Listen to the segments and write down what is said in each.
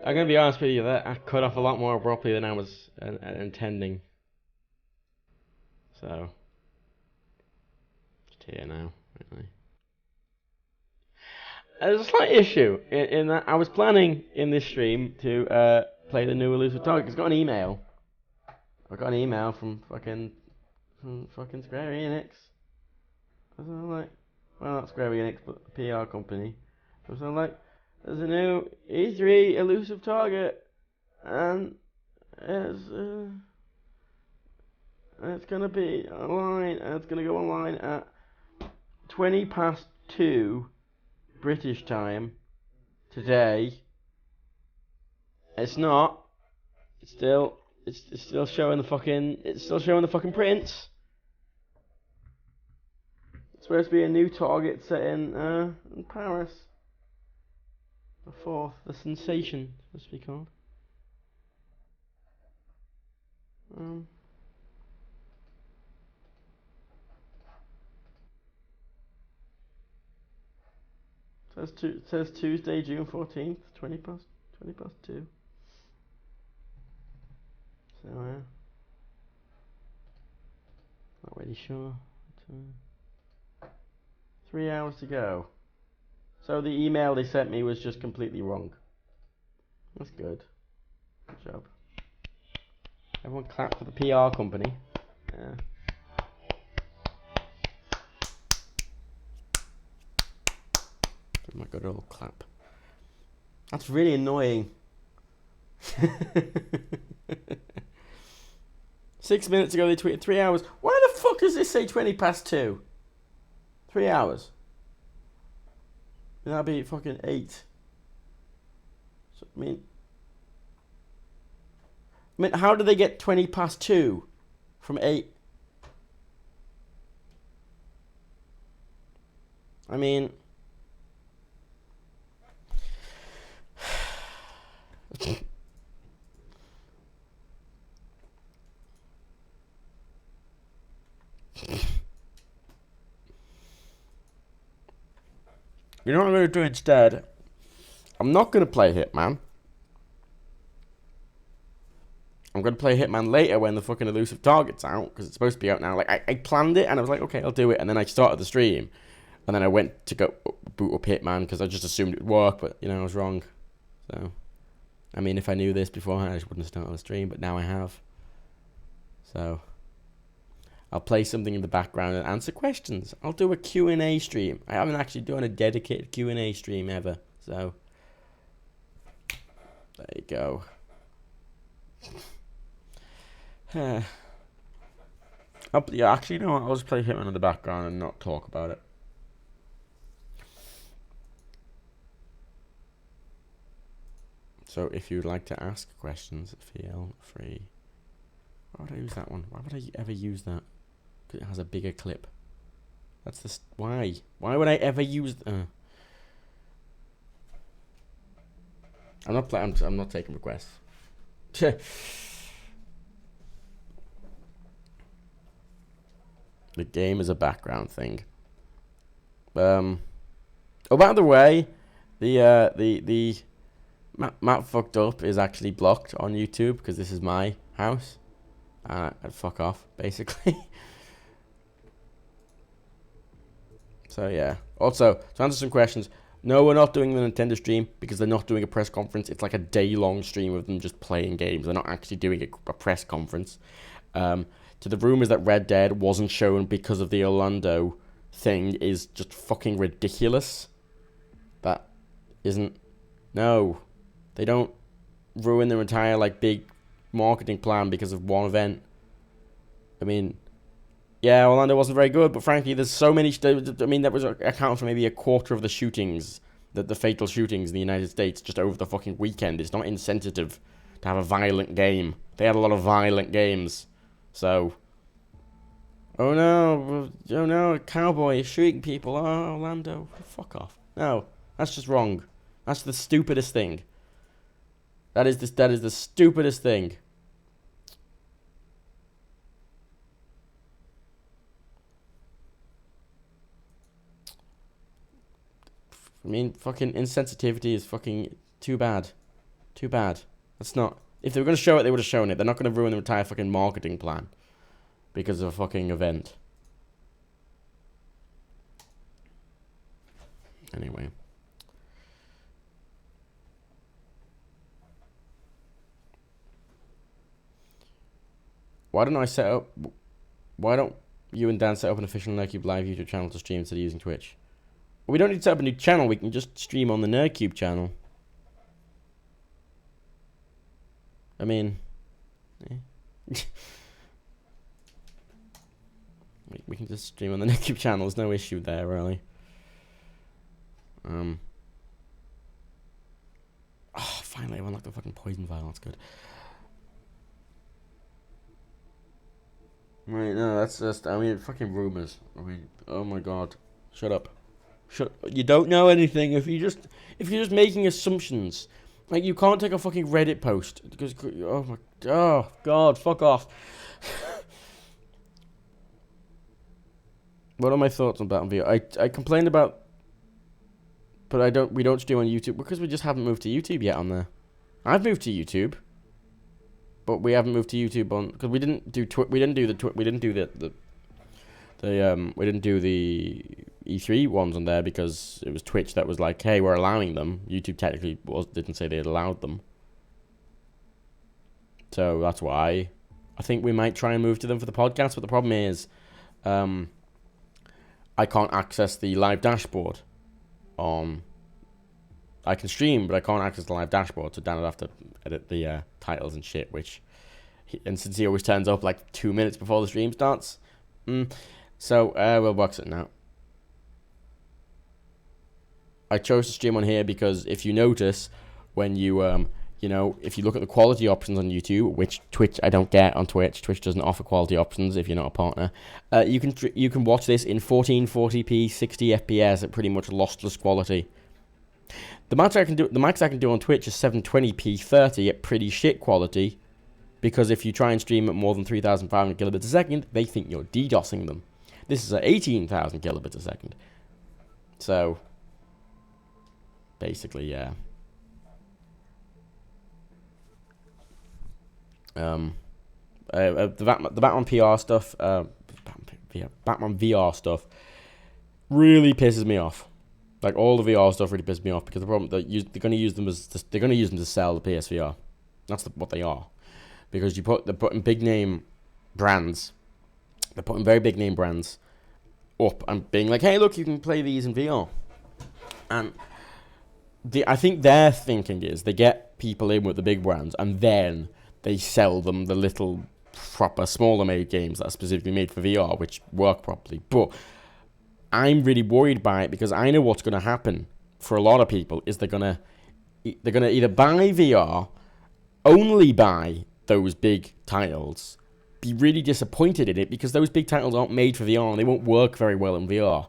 I'm gonna be honest with you. That I cut off a lot more abruptly than I was intending. So, just here now. Really. There's a slight issue in that I was planning in this stream to play the new Elusive Target. I got an email. I got an email from fucking Square Enix. I was like, well, not Square Enix, but a PR company. I was like, there's a new E3 Elusive Target, and it's uh, it's gonna be online, and it's gonna go online at 20 past 2 British time today. It's not. It's still. It's still showing the fucking. It's still showing the fucking prints. It's supposed to be a new target set in Paris. The fourth, the sensation, supposed to be called. Um. Says Tuesday, June 14th, 20 past 2. So not really sure. But, 3 hours to go. So the email they sent me was just completely wrong. That's good. Good job. Everyone clap for the PR company. Yeah. Give them a good old clap. That's really annoying. 6 minutes ago they tweeted 3 hours. Why the fuck does this say 20 past 2? 3 hours. That'd be fucking 8. So, I mean, how do they get 20 past 2 from 8? I mean... You know what I'm going to do instead? I'm not going to play Hitman. I'm going to play Hitman later when the fucking Elusive Target's out, because it's supposed to be out now. Like, I planned it, and I was like, okay, I'll do it. And then I started the stream. And then I went to go boot up Hitman, because I just assumed it would work, but, you know, I was wrong. So, I mean, if I knew this beforehand, I just wouldn't have started the stream, but now I have. So... I'll play something in the background and answer questions. I'll do a Q&A stream. I haven't actually done a dedicated Q&A stream ever. So, there you go. Yeah, actually, you know what? I'll just play Hitman in the background and not talk about it. So, if you'd like to ask questions, feel free. Why would I use that one? Why would I ever use that? It has a bigger clip. That's the why? Why would I ever use? I'm not playing. I'm not taking requests. The game is a background thing. Oh, by the way, the Matt fucked up is actually blocked on YouTube because this is my house. And fuck off, basically. So yeah. Also, to answer some questions, no, we're not doing the Nintendo stream because they're not doing a press conference. It's like a day-long stream of them just playing games. They're not actually doing a press conference. To the rumors that Red Dead wasn't shown because of the Orlando thing is just fucking ridiculous. That isn't... No. They don't ruin their entire, like, big marketing plan because of one event. I mean... Yeah, Orlando wasn't very good, but frankly, there's so many... I mean, that was account for maybe a quarter of the shootings, the fatal shootings in the United States just over the fucking weekend. It's not insensitive to have a violent game. They had a lot of violent games. So... Oh no, a cowboy is shooting people. Oh, Orlando, fuck off. No, that's just wrong. That's the stupidest thing. That is the stupidest thing. I mean, fucking insensitivity is fucking too bad. Too bad. That's not... If they were going to show it, they would have shown it. They're not going to ruin their entire fucking marketing plan because of a fucking event. Anyway. Why don't you and Dan set up an official Nerdcube Live YouTube channel to stream instead of using Twitch? We don't need to set up a new channel. We can just stream on the Nerdcube channel. I mean... we can just stream on the Nerdcube channel. There's no issue there, really. Oh, finally, I unlocked the fucking poison vial. That's good. Right, no, that's just... I mean, fucking rumors. I mean, oh my god. Shut up. You don't know anything if you're just making assumptions. Like, you can't take a fucking Reddit post because oh god, fuck off. What are my thoughts on Batman VR? I complained about, but we don't stream on YouTube because we just haven't moved to YouTube yet on there. I've moved to YouTube, but we haven't moved to YouTube on because we didn't do the E3 ones on there because it was Twitch that was like, hey, we're allowing them. YouTube technically didn't say they had allowed them. So that's why I think we might try and move to them for the podcast. But the problem is I can't access the live dashboard. I can stream, but I can't access the live dashboard. So Dan would have to edit the titles and shit, and since he always turns up like 2 minutes before the stream starts. So we'll box it now. I chose to stream on here because if you notice, when you if you look at the quality options on YouTube, which Twitch I don't get on Twitch. Twitch doesn't offer quality options if you're not a partner. You can watch this in 1440p 60 FPS at pretty much lossless quality. The max I can do on Twitch is 720p 30 at pretty shit quality, because if you try and stream at more than 3,500 kilobits a second, they think you're DDoSing them. This is at 18,000 kilobits a second. So basically, yeah. The Batman PR stuff, Batman VR stuff really pisses me off. Like, all the VR stuff really pisses me off because the problem they're going to use them to sell the PSVR. That's what they are, because they're putting big name brands. They're putting very big name brands up and being like, hey, look, you can play these in VR. And I think their thinking is they get people in with the big brands and then they sell them the little proper smaller made games that are specifically made for VR, which work properly. But I'm really worried by it because I know what's going to happen for a lot of people is they're gonna either buy VR, only buy those big titles, be really disappointed in it because those big titles aren't made for VR and they won't work very well in VR.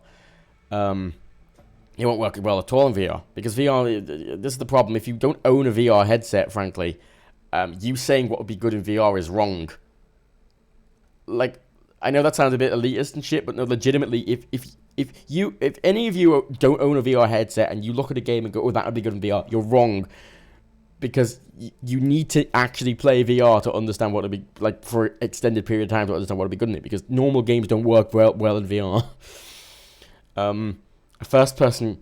It won't work well at all in VR because VR. This is the problem. If you don't own a VR headset, frankly, you saying what would be good in VR is wrong. Like, I know that sounds a bit elitist and shit, but no, legitimately, if any of you don't own a VR headset and you look at a game and go, oh, that would be good in VR, you're wrong. Because you need to actually play VR to understand what it'd be like for an extended period of time to understand what would be good in it. Because normal games don't work well in VR. A first-person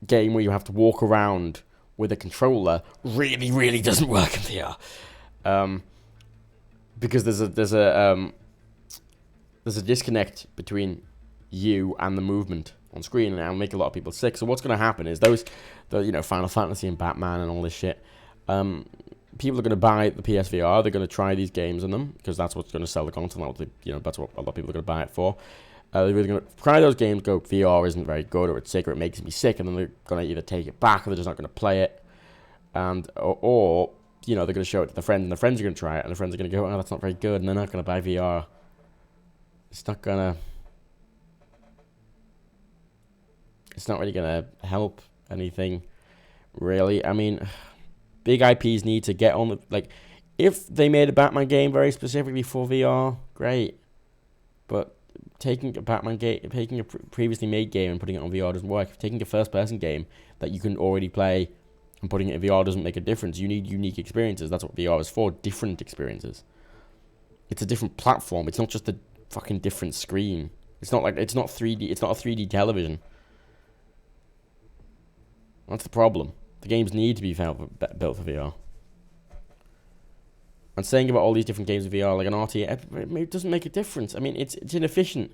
game where you have to walk around with a controller really, really doesn't work in VR. Because there's a disconnect between you and the movement on screen, and it'll make a lot of people sick. So what's going to happen is Final Fantasy and Batman and all this shit. People are going to buy the PSVR. They're going to try these games on them because that's what's going to sell the console. That's what a lot of people are going to buy it for. They're either going to try those games, go, VR isn't very good, or it's sick, or it makes me sick, and then they're going to either take it back, or they're just not going to play it, or they're going to show it to their friends, and their friends are going to try it, and their friends are going to go, oh, that's not very good, and they're not going to buy VR. It's not really going to help anything, really. I mean, big IPs need to get on if they made a Batman game very specifically for VR, great, but taking a Batman game, taking a previously made game and putting it on VR doesn't work. Taking a first-person game that you can already play And putting it in VR doesn't make a difference. You need unique experiences. That's what VR is for. Different experiences. It's a different platform. It's not just a fucking different screen. It's not 3D. It's not a 3D television. That's the problem. The games need to be built for VR. And saying about all these different games in VR, like an RTS, it doesn't make a difference. I mean, it's inefficient.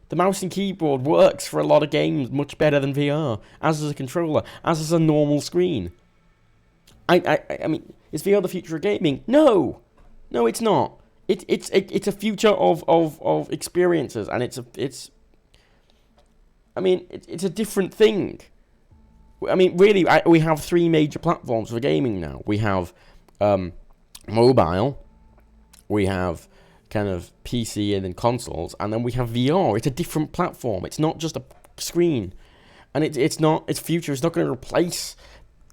The mouse and keyboard works for a lot of games much better than VR, as is a controller, as is a normal screen. I mean, is VR the future of gaming? No, it's not. It's a future of experiences, and it's a different thing. I mean, really, we have 3 major platforms for gaming now. We have mobile, we have kind of PC and then consoles, and then we have VR. It's a different platform. It's not just a screen, and it's future. It's not going to replace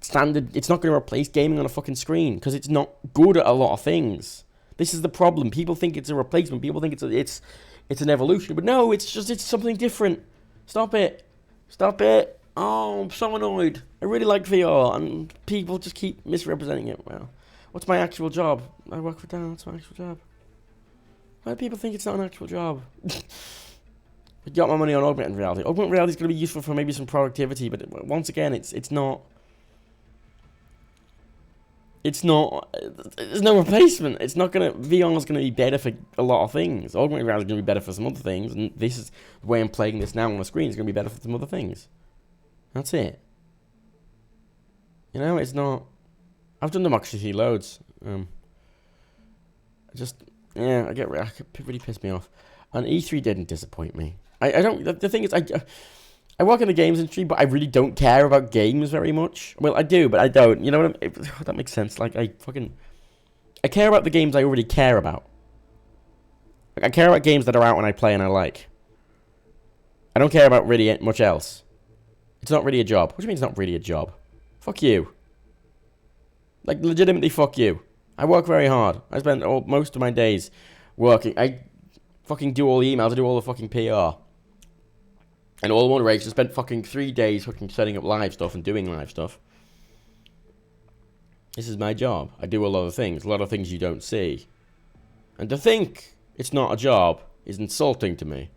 standard. It's not going to replace gaming on a fucking screen because it's not good at a lot of things. This is the problem. People think it's a replacement. People think it's an evolution, but no, it's something different. Stop it. Oh, I'm so annoyed. I really like VR, and people just keep misrepresenting it. Well, what's my actual job? I work for Dan. That's my actual job. Why do people think it's not an actual job? I got my money on augmented reality. Augmented reality is going to be useful for maybe some productivity, but once again, it's not. It's not. There's no replacement. It's not gonna. VR is gonna be better for a lot of things. Augmented reality is gonna be better for some other things, and this is the way I'm playing this now on the screen. It's gonna be better for some other things. That's it. You know, it's not. I've done Democracy loads. It really pissed me off. And E3 didn't disappoint me. I don't. The thing is, I work in the games industry, but I really don't care about games very much. Well, I do, but I don't. You know what I mean? That makes sense. Like, I care about the games I already care about. Like, I care about games that are out and I play and I like. I don't care about really much else. It's not really a job. What do you mean it's not really a job? Fuck you. Like, legitimately, fuck you. I work very hard. I spend most of my days working. I fucking do all the emails. I do all the fucking PR. And all one race, I spent fucking 3 days fucking setting up live stuff and doing live stuff. This is my job. I do a lot of things you don't see. And to think it's not a job is insulting to me.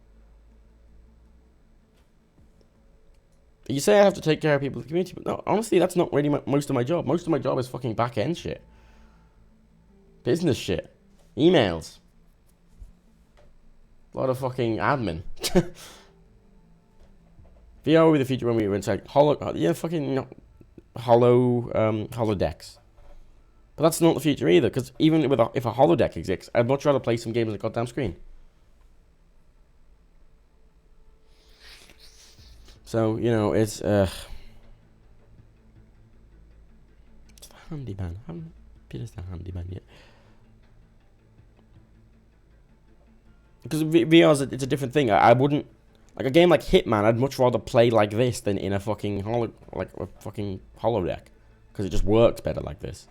You say I have to take care of people in the community, but no, honestly, that's not really most of my job. Most of my job is fucking back-end shit. Business shit. Emails. A lot of fucking admin. VR will be the future when we were inside holodecks. But that's not the future either, because even if a holodeck exists, I'd much rather play some games on the goddamn screen. So, you know, it's the handyman. I haven't finished the handyman yet. Because VR it's a different thing. I wouldn't. Like a game like Hitman, I'd much rather play like this than in a fucking holodeck, because it just works better like this.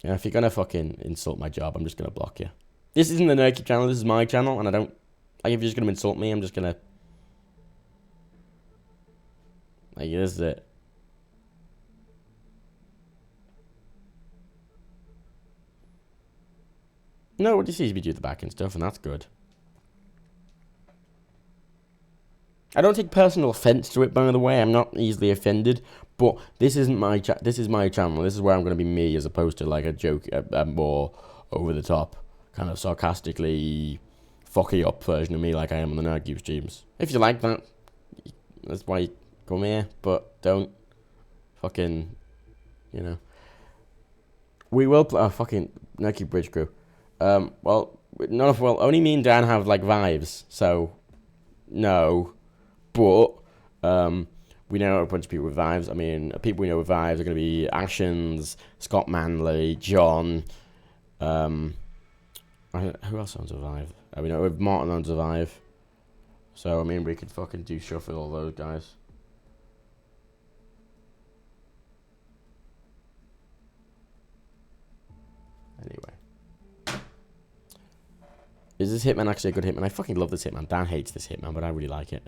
Yeah, if you're gonna fucking insult my job, I'm just gonna block you. This isn't the Nerdkeep channel. This is my channel, and I don't. Like, if you're just gonna insult me, I'm just gonna. Like, this is it. No, it just seems to be do the back end stuff, and that's good. I don't take personal offense to it, by the way. I'm not easily offended, but this isn't my this is my channel. This is where I'm going to be me, as opposed to like a joke, a more over the top, kind of sarcastically fucky up version of me, like I am on the Nerdkeep streams. If you like that, that's why you come here. But don't fucking, you know. We will play fucking Nerdkeep Bridge Crew. Only me and Dan have like vibes, so no. But we know a bunch of people with vibes. I mean, people we know with vibes are going to be Ashens, Scott Manley, John. Who else owns a Vive? We know Martin owns a Vive. So I mean, we could fucking do stuff with all those guys. Anyway. Is this Hitman actually a good Hitman? I fucking love this Hitman. Dan hates this Hitman, but I really like it.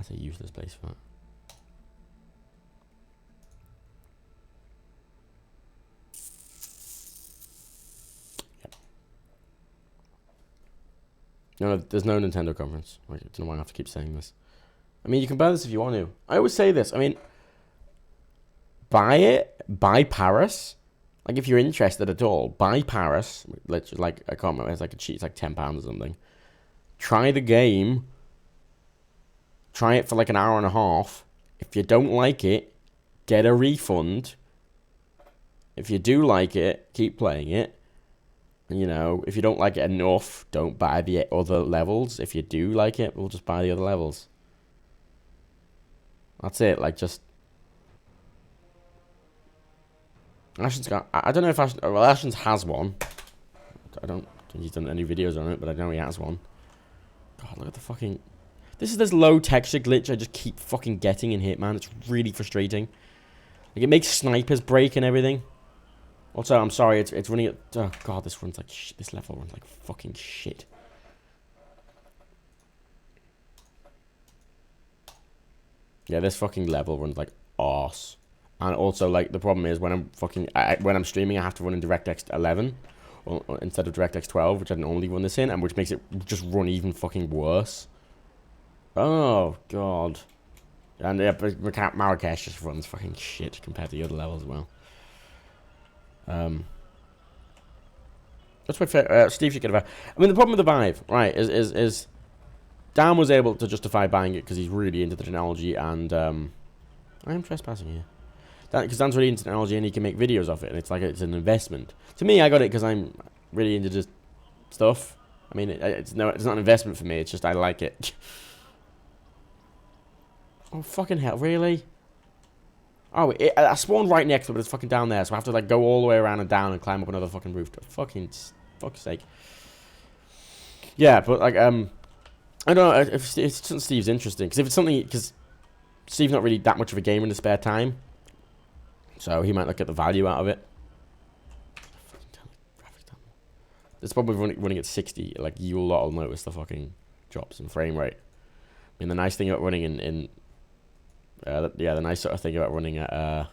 That's a useless place for that. Yep. No, there's no Nintendo conference. I don't know why I have to keep saying this. I mean, you can buy this if you want to. I always say this. I mean, buy it. Buy Paris. Like, if you're interested at all, buy Paris. Like, I can't remember. It's like it's like £10 or something. Try the game. Try it for like an hour and a half. If you don't like it, get a refund. If you do like it, keep playing it. And, you know, if you don't like it enough, don't buy the other levels. If you do like it, we'll just buy the other levels. That's it. Like, just... Ashen's got... I don't know if Ashen... Well, Ashen's has one. I don't think he's done any videos on it, but I know he has one. God, look at the fucking... This is this low texture glitch I just keep fucking getting in Hitman. It's really frustrating. Like, it makes snipers break and everything. Also, I'm sorry, it's running at... Oh, God, this runs like shit. This level runs like fucking shit. Yeah, this fucking level runs like arse. And also, like, the problem is when I'm fucking... when I'm streaming, I have to run in DirectX 11 or instead of DirectX 12, which I can only run this in, and which makes it just run even fucking worse. Oh, God. And yeah, but Marrakesh just runs fucking shit compared to the other levels as well. That's what Steve should get about. I mean, the problem with the Vive, right, is Dan was able to justify buying it because he's really into the technology, and I am trespassing here. Because Dan's really into technology and he can make videos of it, and it's like it's an investment. To me, I got it because I'm really into just stuff. I mean, it's not an investment for me. It's just I like it. Oh, fucking hell, really? Oh, I spawned right next to it, but it's fucking down there, so I have to, like, go all the way around and down and climb up another fucking roof. Fuck's sake. Yeah, but, like, I don't know if Steve's interesting, because if it's something, because Steve's not really that much of a gamer in his spare time, so he might, like, get the value out of it. It's probably running at 60, like, you lot will notice the fucking drops in frame rate. I mean, the nice thing about running in yeah, the nice sort of thing about running at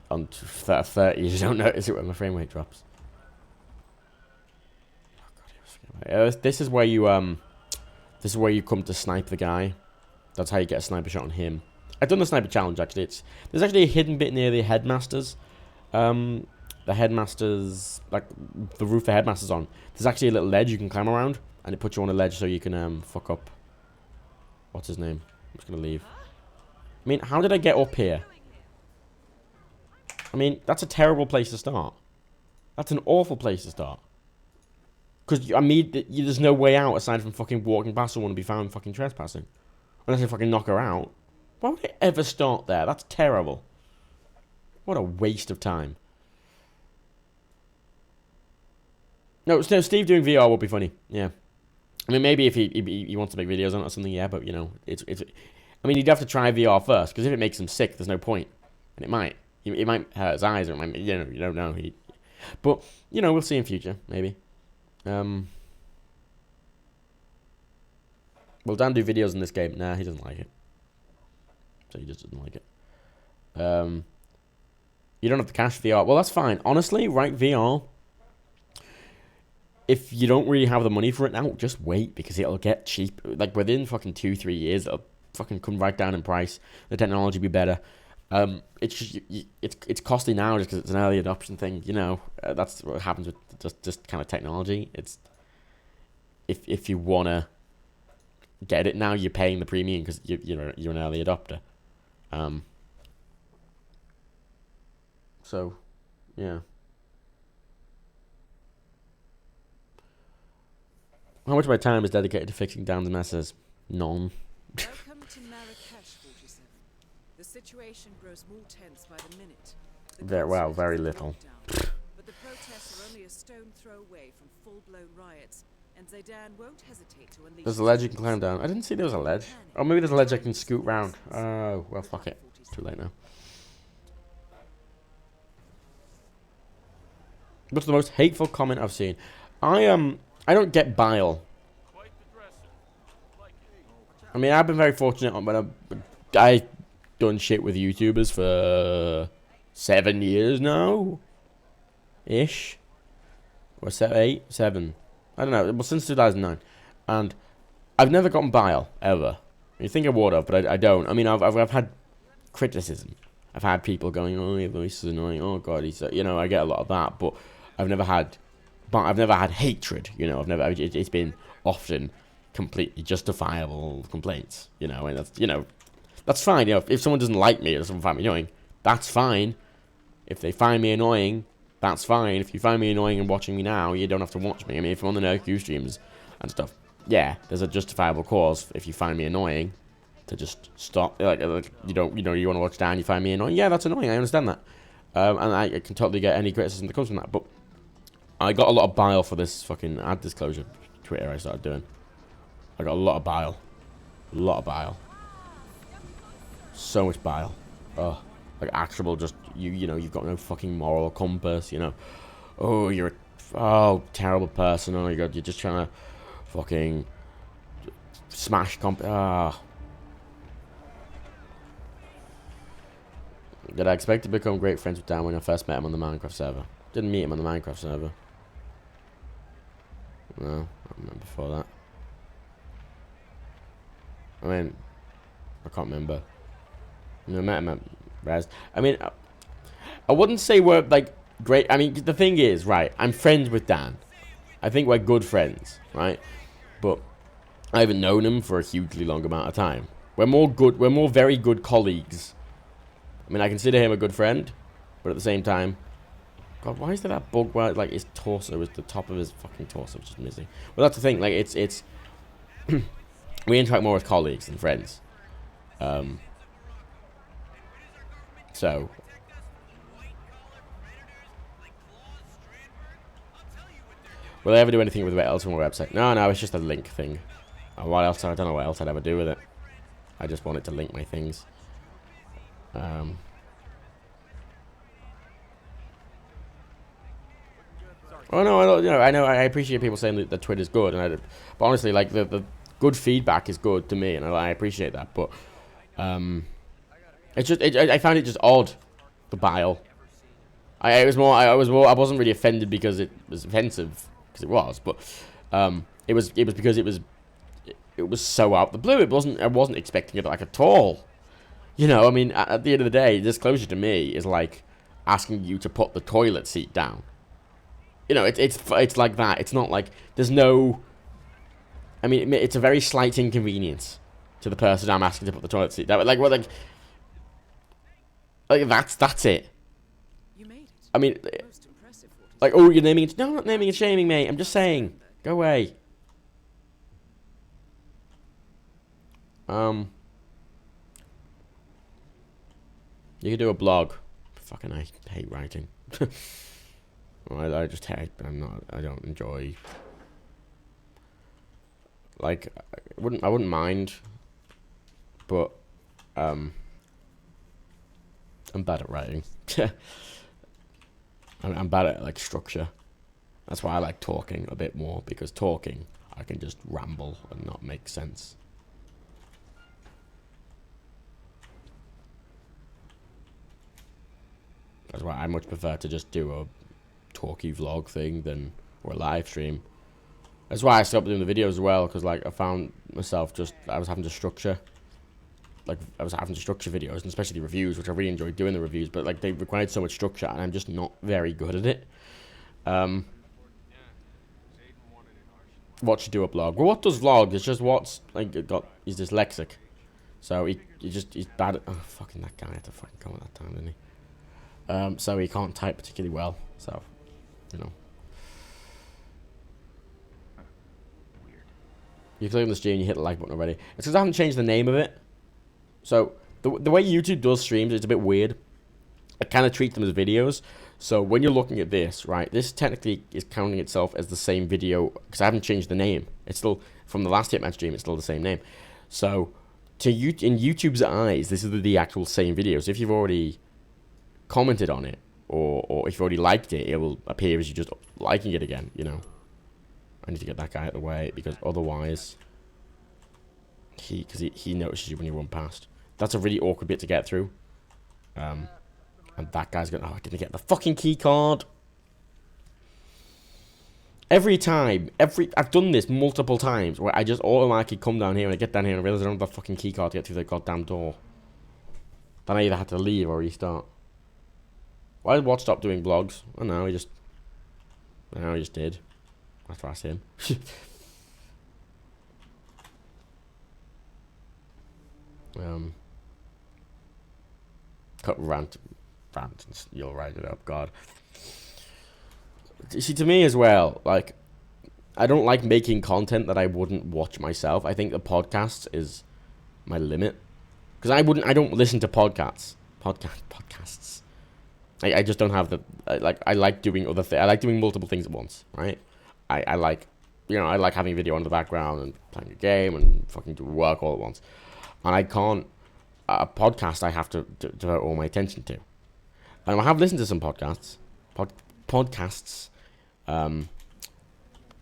on 30 is you don't notice it when the frame rate drops. Oh, God, this is where you come to snipe the guy. That's how you get a sniper shot on him. I've done the sniper challenge actually. There's actually a hidden bit near the headmasters. The headmasters, like the roof the headmasters on. There's actually a little ledge you can climb around, and it puts you on a ledge so you can fuck up. What's his name? I'm just gonna leave. I mean, how did I get up here? I mean, that's a terrible place to start. That's an awful place to start. Because, I mean, there's no way out aside from fucking walking past someone and be found fucking trespassing. Unless I fucking knock her out. Why would I ever start there? That's terrible. What a waste of time. No, Steve doing VR would be funny. Yeah. I mean, maybe if he wants to make videos on it or something, yeah, but, you know, it's I mean, he'd have to try VR first, because if it makes him sick, there's no point. And it might. It might hurt his eyes, or it might, you know, you don't know. But, you know, we'll see in future, maybe. Will Dan do videos in this game? Nah, he doesn't like it. So he just doesn't like it. You don't have the cash VR. Well, that's fine. Honestly, right, VR... If you don't really have the money for it now, just wait, because it'll get cheap. Like, within fucking 2-3 years, it'll fucking come right down in price. The technology will be better. It's just, it's costly now just because it's an early adoption thing, you know. That's what happens with just kind of technology. It's, if you want to get it now, you're paying the premium because you're an early adopter. So, yeah. How much of my time is dedicated to fixing down the messes? None. Welcome to Marrakesh, 47. The situation grows more tense by the minute. Very little. But the protests are only a stone throw away from full-blown riots, and Zaydan won't hesitate to unleash... There's a ledge you can climb down. I didn't see there was a ledge. Oh, maybe there's a ledge I can scoot round. Oh, well, fuck it. Too late now. What's the most hateful comment I've seen? I don't get bile. I mean, I've been very fortunate when I done shit with YouTubers for 7 years now, ish, or 8, 7. I don't know. Well, since 2009, and I've never gotten bile ever. You think I would have, but I don't. I mean, I've had criticism. I've had people going, "Oh, your voice is annoying. Oh God, he's," you know, I get a lot of that, but I've never had hatred. You know, it's been often completely justifiable complaints. You know, and that's fine. You know, if someone doesn't like me or someone find me annoying, that's fine. If they find me annoying, that's fine. If you find me annoying and watching me now, you don't have to watch me. I mean, if I'm on the NerdQ streams and stuff, yeah, there's a justifiable cause if you find me annoying to just stop. Like you want to watch Dan, you find me annoying. Yeah, that's annoying. I understand that, and I can totally get any criticism that comes from that. But I got a lot of bile for this fucking ad disclosure Twitter I started doing. I got a lot of bile, so much bile. Oh, like actual just you know, you've got no fucking moral compass. You know, oh, you're a terrible person. Oh my God, you're just trying to fucking smash Did I expect to become great friends with Dan when I first met him on the Minecraft server? Didn't meet him on the Minecraft server. No, I remember before that. I mean, I can't remember. I met him at Res. I mean, I wouldn't say we're like great. I mean, the thing is, right, I'm friends with Dan. I think we're good friends, right? But I haven't known him for a hugely long amount of time. We're more very good colleagues. I mean, I consider him a good friend, but at the same time, God, why is there that bug where like his torso is the top of his fucking torso just missing? Well, that's the thing. Like, it's we interact more with colleagues than friends. So. Will I ever do anything with it else on my website? No, it's just a link thing. What else? I don't know what else I'd ever do with it. I just want it to link my things. Oh no, I know. I appreciate people saying that Twitter's good, but honestly, like the good feedback is good to me, and I appreciate that. But it's just I found it just odd, the bile. I wasn't really offended because it was offensive, because it was, but it was because it was so out the blue. I wasn't expecting it like at all. You know, I mean, at the end of the day, disclosure to me is like asking you to put the toilet seat down. You know, it's like that. It's not like there's no. I mean, it's a very slight inconvenience to the person I'm asking to put the toilet seat down. Like, that's it. You made it. I mean, Most impressive, what is like, oh, you're naming it. No, I'm not naming and shaming, mate. I'm just saying, go away. You could do a blog. Fucking, I hate writing. I just hate. I don't enjoy. Like, I wouldn't mind, but I'm bad at writing. I'm bad at like structure. That's why I like talking a bit more, because talking I can just ramble and not make sense. That's why I much prefer to just do a talky vlog thing or a live stream. That's why I stopped doing the videos as well, because like I found myself I was having to structure. Like I was having to structure videos, and especially reviews, which I really enjoyed doing the reviews, but like they required so much structure, and I'm just not very good at it. What should do a vlog? Well, what does vlog? It's just he's dyslexic, so he's bad at. Oh, fucking that guy had to fucking come at that time, didn't he? So he can't type particularly well, so, you know. Weird. You click on the stream and you hit the like button already. It's because I haven't changed the name of it. So, the way YouTube does streams, it's a bit weird. I kind of treat them as videos. So, when you're looking at this, right, this technically is counting itself as the same video, because I haven't changed the name. It's still, from the last Hitman stream, it's still the same name. So, in YouTube's eyes, this is the actual same video. So, if you've already commented on it, or if you already liked it, it will appear as you just liking it again, you know. I need to get that guy out of the way, because otherwise Because he notices you when you run past. That's a really awkward bit to get through. And that guy's going, oh, I didn't get the fucking key card. Every time, I've done this multiple times where I just automatically come down here and I get down here and I realize I don't have the fucking key card to get through the goddamn door. Then I either had to leave or restart. Why did Watt stop doing vlogs? I don't know, he just did. After I asked him. Cut rant, you'll write it up, God. You see, to me as well, like, I don't like making content that I wouldn't watch myself. I think the podcast is my limit. Because I don't listen to podcasts. Podcasts. I just don't have the, I like doing other things. I like doing multiple things at once, right? I like, I like having video on the background and playing a game and fucking do work all at once. And I can't, a podcast I have to devote all my attention to. And I have listened to some podcasts. Podcasts. I've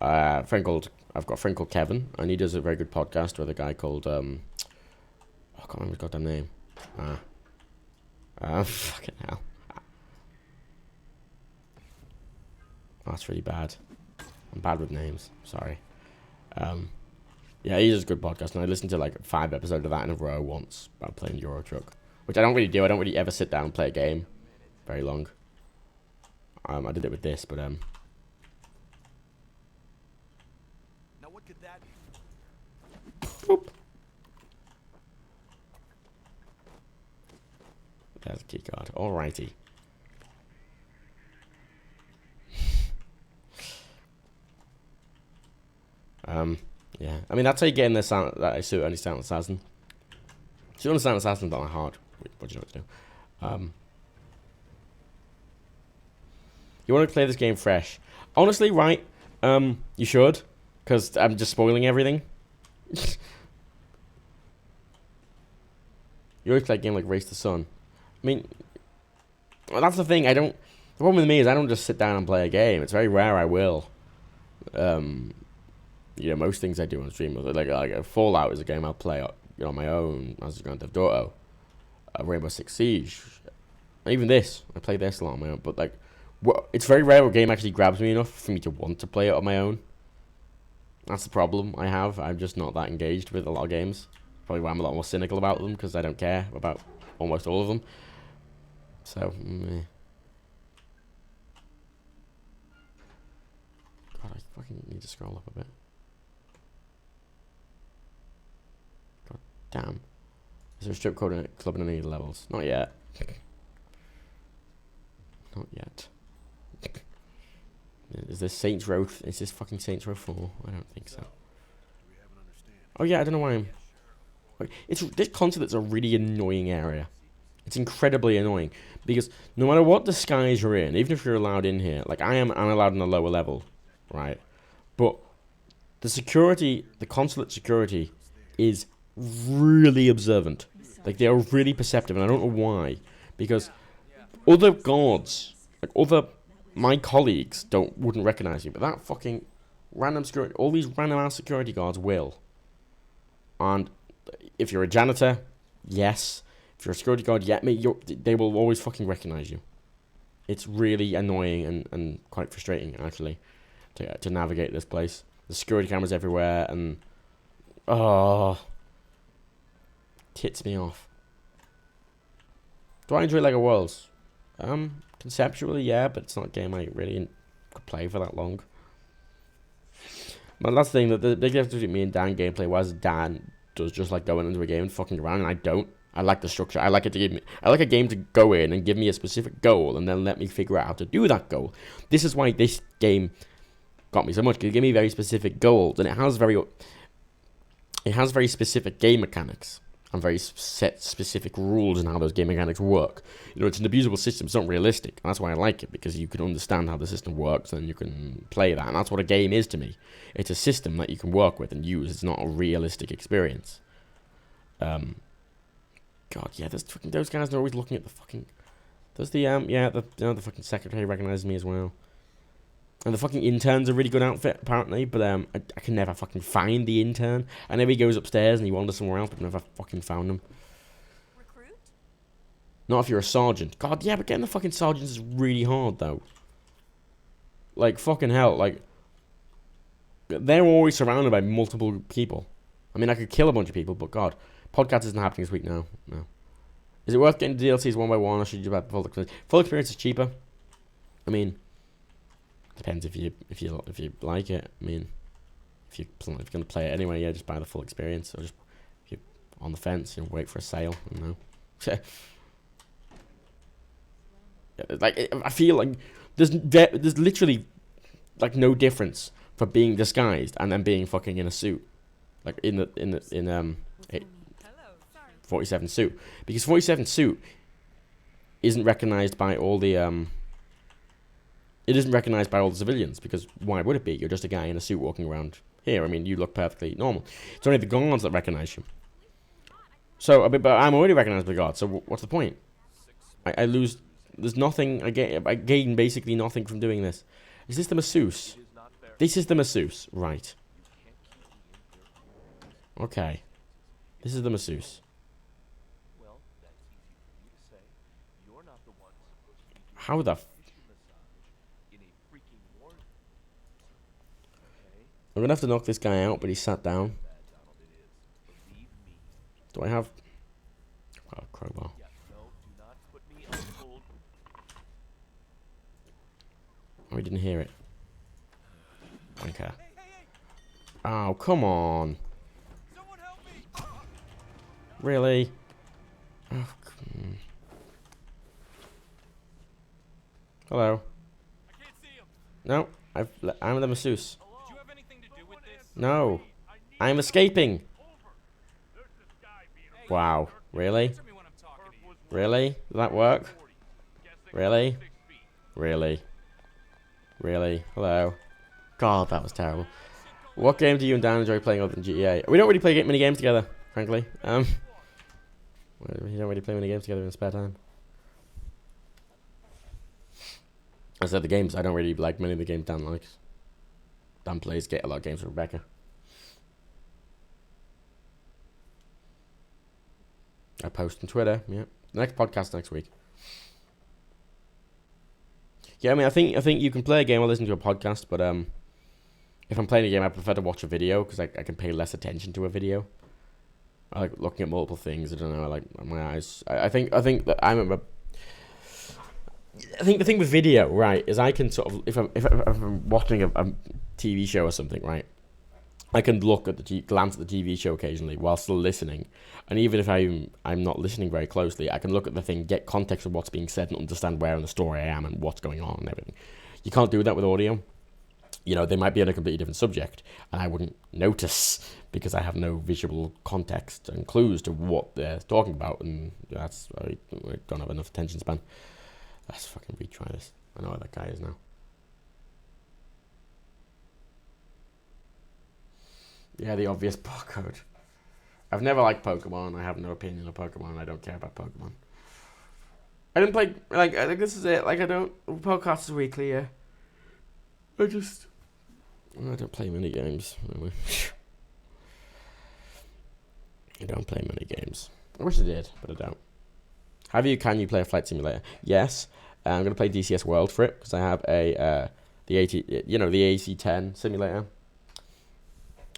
got a friend called Kevin, and he does a very good podcast with a guy called, I can't remember his goddamn name. Fucking hell. That's really bad. I'm bad with names. Sorry. Yeah, he does a good podcast, and I listened to like 5 episodes of that in a row once about playing Euro Truck, which I don't really do. I don't really ever sit down and play a game very long. I did it with this, but Now what could that be? Boop. There's a key card. Alrighty. Yeah. I mean, that's how you get in the sound that I suit only Silent Assassin. Suit only Silent Assassin's not that hard. What do you know what to do? You want to play this game fresh? Honestly, right? You should, because I'm just spoiling everything. You always play a game like Race to the Sun. I mean, well, that's the thing. The problem with me is I don't just sit down and play a game. It's very rare I will. Most things I do on stream, like Fallout is a game I'll play on my own, as Grand Theft Auto, Rainbow Six Siege, and even this. I play this a lot on my own, but it's very rare a game actually grabs me enough for me to want to play it on my own. That's the problem I have. I'm just not that engaged with a lot of games. Probably why I'm a lot more cynical about them, because I don't care about almost all of them. So, God, I fucking need to scroll up a bit. God damn. Is there a strip club in any of the levels? Not yet. Not yet. Is this Saints Row? Is this fucking Saints Row 4? I don't think so. Oh yeah, I don't know why I'm... This console is a really annoying area. It's incredibly annoying. Because no matter what disguise you're in, even if you're allowed in here, like I'm allowed in a lower level, right? But the security, the consulate security is really observant. Like they are really perceptive, and I don't know why. Because other guards, my colleagues wouldn't recognize you, but that fucking random security, all these random ass security guards will. And if you're a janitor, yes. If you're a security guard, yeah, they will always fucking recognize you. It's really annoying and quite frustrating, actually, to navigate this place. The security cameras everywhere, and tits me off. Do I enjoy LEGO Worlds? Conceptually, yeah, but it's not a game I really could play for that long. But that's the thing, that the big difference between me and Dan gameplay was Dan does just like going into a game and fucking around, and I don't. I like the structure. I like a game to go in and give me a specific goal, and then let me figure out how to do that goal. This is why this game got me so much, because it gave me very specific goals, and it has very specific game mechanics and very set specific rules in how those game mechanics work. It's an abusable system. It's not realistic, and that's why I like it, because you can understand how the system works and you can play that, and that's what a game is to me. It's a system that you can work with and use. It's not a realistic experience. God, yeah, those guys are always looking at the fucking... Does the fucking secretary recognize me as well? And the fucking intern's a really good outfit, apparently, but I can never fucking find the intern. I know he goes upstairs and he wanders somewhere else, but I've never fucking found him. Recruit? Not if you're a sergeant. God, yeah, but getting the fucking sergeants is really hard, though. Like, fucking hell, like... They're always surrounded by multiple people. I mean, I could kill a bunch of people, but God. Podcast isn't happening this week now. No. Is it worth getting DLCs one by one, or should you buy full experience? Full experience is cheaper. I mean... Depends if you like it. I mean, if you're gonna play it anyway, yeah, just buy the full experience. Or just if you're on the fence, wait for a sale. I don't know. Like I feel like there's literally like no difference for being disguised and then being fucking in a suit, like in 47 suit, because 47 suit isn't recognized by all the It isn't recognised by all the civilians, because why would it be? You're just a guy in a suit walking around here. I mean, you look perfectly normal. It's only the guards that recognise you. So, but I'm already recognised by the guards, so what's the point? I lose... There's nothing... I gain basically nothing from doing this. Is this the masseuse? This is the masseuse. Right. Okay. This is the masseuse. How the... I'm gonna have to knock this guy out, but he sat down. Do I have... Oh, crowbar. Oh, he didn't hear it. Okay. Oh, come on. Really? Oh, hello. No, I'm the masseuse. No. I'm escaping. Wow. Really? Really? Did that work? Really? Really? Really? Hello? God, that was terrible. What game do you and Dan enjoy playing other than GTA? We don't really play many games together, frankly. We don't really play many games together in spare time. I said the games, I don't really like many of the games Dan likes. Dan plays a lot of games with Rebecca. I post on Twitter, yeah. The next podcast next week. Yeah, I mean, I think you can play a game or listen to a podcast, but if I'm playing a game, I prefer to watch a video because I can pay less attention to a video. I like looking at multiple things. I don't know. I like my eyes. I think that I think the thing with video, right, is I can sort of if I'm watching a TV show or something, right, I can look at glance at the TV show occasionally while still listening, and even if I'm not listening very closely, I can look at the thing, get context of what's being said, and understand where in the story I am and what's going on and everything. You can't do that with audio. They might be on a completely different subject, and I wouldn't notice because I have no visual context and clues to what they're talking about, and I don't have enough attention span. Let's fucking retry this. I know where that guy is now. Yeah, the obvious barcode. I've never liked Pokemon. I have no opinion of Pokemon. I don't care about Pokemon. I didn't play... I think this is it. I don't... Podcasts are weekly, yeah. I don't play many games. Anyway. I don't play many games. I wish I did, but I don't. Can you play a flight simulator? Yes. I'm going to play DCS World for it, because I have the AC-10 simulator.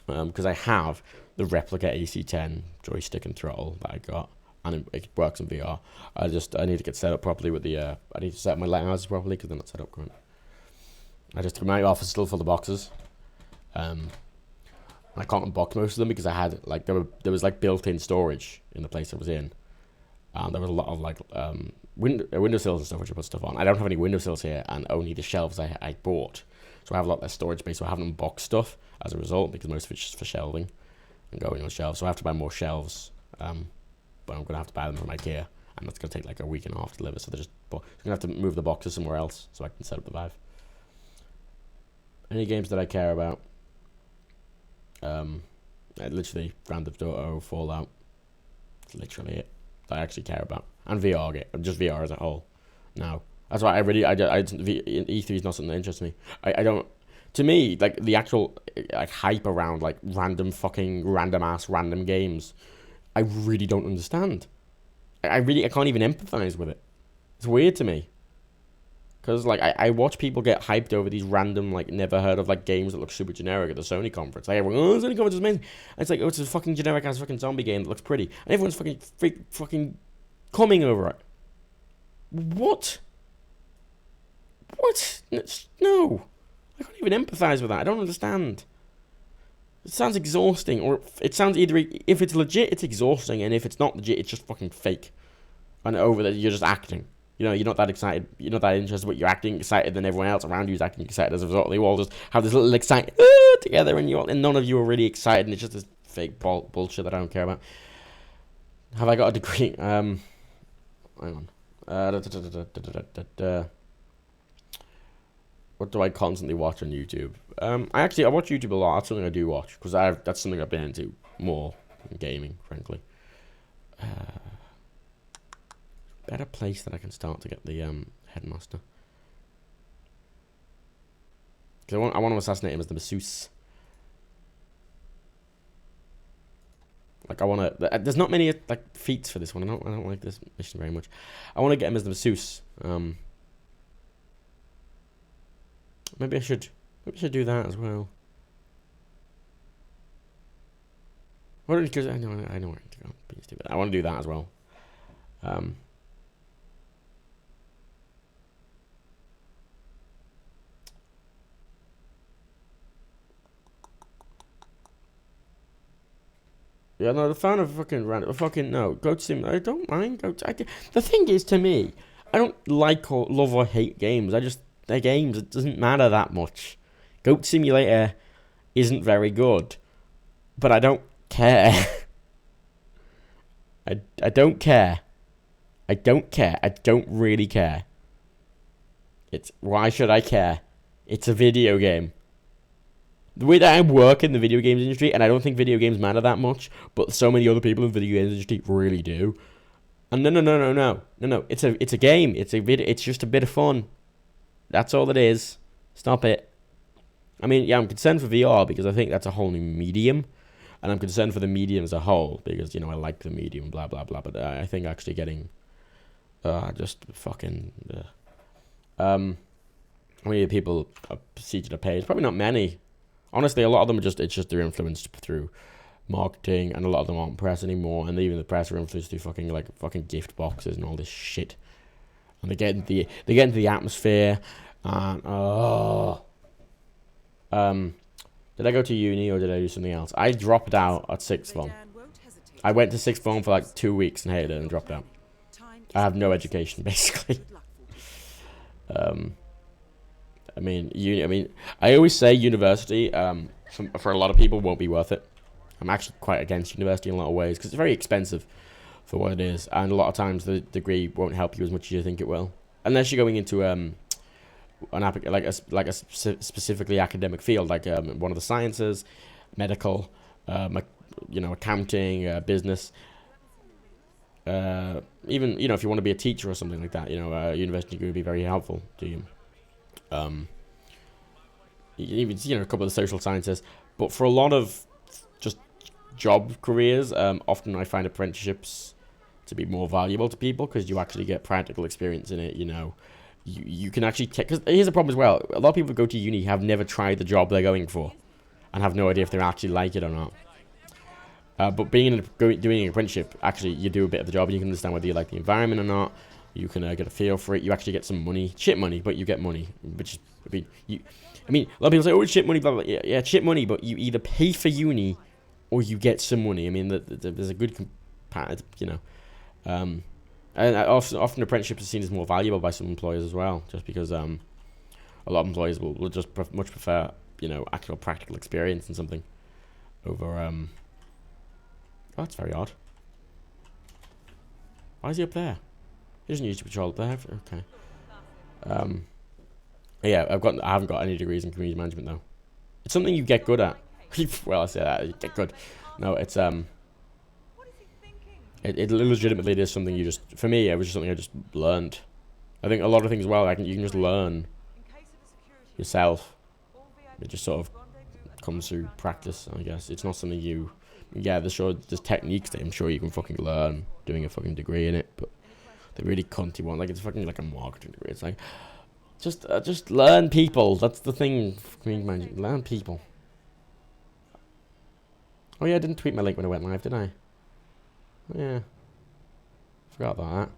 Because I have the replica AC-10 joystick and throttle that I got, and it works in VR. I need to get set up properly with the. I need to set up my lighthouses properly because they're not set up currently. My office is still full of boxes. I can't unbox most of them because I had there was built-in storage in the place I was in, and there was a lot of windowsills and stuff which I put stuff on. I don't have any windowsills here, and only the shelves I bought. So I have a lot less storage space, so I haven't unboxed stuff as a result, because most of it's just for shelving and going on shelves. So I have to buy more shelves, but I'm going to have to buy them from IKEA, and that's going to take like a week and a half to deliver. So I'm going to have to move the boxes somewhere else so I can set up the Vive. Any games that I care about? Literally Grand Theft Auto, Fallout. That's literally it that I actually care about. And VR, just VR as a whole. Now, That's why E3 is not something that interests me. I don't. To me, like the actual like hype around like random games, I really don't understand. I can't even empathize with it. It's weird to me. Because like I watch people get hyped over these random like never heard of like games that look super generic at the Sony conference. Like everyone, oh, Sony conference is amazing. And it's like, oh, it's a fucking generic ass fucking zombie game that looks pretty, and everyone's fucking coming over it. What? What? No, I can't even empathize with that. I don't understand. It sounds exhausting, or it sounds either if it's legit, it's exhausting, and if it's not legit, it's just fucking fake. And over that, you're just acting. You know, you're not that excited, you're not that interested, but you're acting excited, then everyone else around you is acting excited as a result. They all just have this little excitement together, and none of you are really excited, and it's just this fake bullshit that I don't care about. Have I got a degree? Hang on. What do I constantly watch on YouTube? I watch YouTube a lot. That's something I do watch, because that's something I've been into more than gaming, frankly. Better place that I can start to get the headmaster. Because I want to assassinate him as the masseuse. Like I want to. There's not many like feats for this one. I don't like this mission very much. I want to get him as the masseuse. Maybe I should do that as well. Because I know where to go. Being stupid. I want to do that as well. Yeah, no, the fan of Goat Sim. I don't mind Goat. The thing is, to me, I don't like or love or hate games. They're games. It doesn't matter that much. Goat Simulator isn't very good, but I don't care. I don't care. I don't care. I don't really care. Why should I care? It's a video game. The way that I work in the video games industry, and I don't think video games matter that much, but so many other people in the video games industry really do. And no. It's a game. It's just a bit of fun. That's all it is. Stop it. I mean, yeah, I'm concerned for VR because I think that's a whole new medium, and I'm concerned for the medium as a whole because I like the medium, blah blah blah. But I think actually getting, just fucking, how many people are seated to pay? It's probably not many. Honestly, a lot of them it's just they're influenced through marketing, and a lot of them aren't press anymore, and even the press are influenced through fucking gift boxes and all this shit. And they get into the atmosphere, and did I go to uni or did I do something else? I dropped out at sixth form. I went to sixth form for like 2 weeks and hated it and dropped out. I have no education basically. I always say university, for a lot of people, won't be worth it. I'm actually quite against university in a lot of ways because it's very expensive for what it is, and a lot of times the degree won't help you as much as you think it will, unless you're going into a specifically academic field, like one of the sciences, medical, accounting, business. Even if you want to be a teacher or something like that, university degree would be very helpful to you. Even a couple of the social sciences, but for a lot of just job careers, often I find apprenticeships to be more valuable to people because you actually get practical experience in it. You can actually because here's the problem as well. A lot of people who go to uni have never tried the job they're going for, and have no idea if they actually like it or not. But doing an apprenticeship, actually, you do a bit of the job, and you can understand whether you like the environment or not. You can get a feel for it. You actually get some money, shit money, but you get money. Which a lot of people say, "Oh, it's shit money." Blah blah. Yeah, shit money, but you either pay for uni or you get some money. I mean, there's a good and often apprenticeships are seen as more valuable by some employers as well, just because a lot of employers will just much prefer actual practical experience and something over Oh, that's very odd. Why is he up there? He doesn't usually patrol up there. Okay. Yeah, I haven't got any degrees in community management though. It's something you get good at. Well, I say that you get good. No, it's It legitimately is something you just. For me, it was just something I just learned. I think a lot of things, well, like, you can just learn yourself. It just sort of comes through practice, I guess. It's not something you... Yeah, there's techniques that I'm sure you can fucking learn doing a fucking degree in it, but the really cunty one, like, it's fucking like a marketing degree. It's like, just learn people. That's the thing. Learn people. Oh yeah, I didn't tweet my link when I went live, did I? Oh, yeah. Forgot about that.